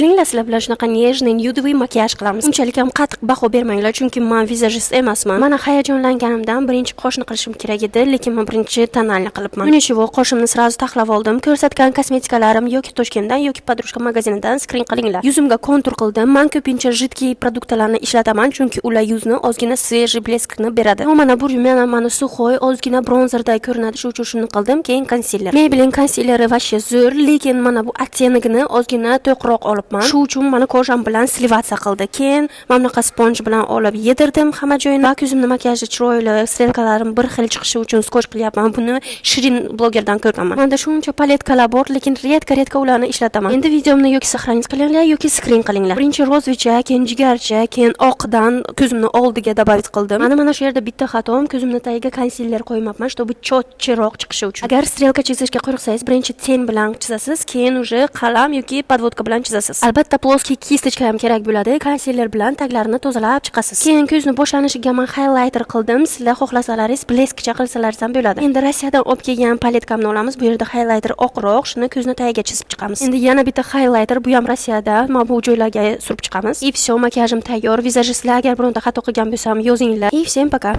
Kelinglar, sizlar bilan shunaqa нежный, nudiy makiyaj qilamiz. Unchalik ham qattiq baho bermanglar, chunki men vizajist emasman. Mana hayajonlanganimdan birinchi qoshni qilishim kerak edi, lekin men birinchi tonalni qilibman. Buning uchun qoshimni sразу taxlab oldim. Ko'rsatgan kosmetikalarim yoki Toshkentdan yoki Podrushka magazinidan skrin qilinglar. Yuzimga kontur qildim. Men ko'pincha jiddiy produktlarni ishlataman, chunki ular yuzni ozgina svejiy bleskni beradi. Mana bu mana suxoy, ozgina bronzerday ko'rinadi, shuning uchun shuni qildim. Keyin konsiler. Maybelline konsileri вообще zo'r, lekin mana bu ottенигini ozgina to'qroq olibman. Shu uchun mana kojam bilan slivatsiya qildi. Keyin mana bunaqa sponj bilan olib yedirdim hamma joyini. Va ko'zimni makiyajda chiroyli, strelkalarim bir xil chiqishi uchun skotch qilyapman. Buni Shirin blogerdan ko'rganman. Menda shuncha paletkalar bor, lekin redka ularni ishlataman. Endi videomni yoki saqlangiz qilinglar yoki skrin qilinglar. Birinchi rozvicha, keyin jigarcha, keyin oqdan ko'zimni oldiga dabavit qildim. Mana shu yerda bitta xatom, ko'zimni tagiga konsiler qo'ymayapman, чтобы chotchiroq chiqishi uchun. Agar strelka chizishga qo'rqsangiz, birinchi ten bilan chizasiz, keyin уже qalam yoki podvodka bilan chizasiz. Albatta ploskiy kistочка ham kerak bo'ladi. Konsiler bilan taglarini tozalab chiqasiz. Keyin ko'zni boshlanishiga men highlighter qildim. Sizlar xohlasalaringiz bleskcha qilsalaringiz ham bo'ladi. Endi Rossiyadan olib kelgan paletkamni olamiz. Bu yerda highlighter oqroq, shuni ko'zni tagiga chizib chiqamiz. Endi yana bitta highlighter, bu ham Rossiyada, mana bu joylarga surib chiqamiz. И всё, makiyajim tayyor. Vizajistlar agar bironta xato qilgan bo'lsam, yozinglar. И всем пока.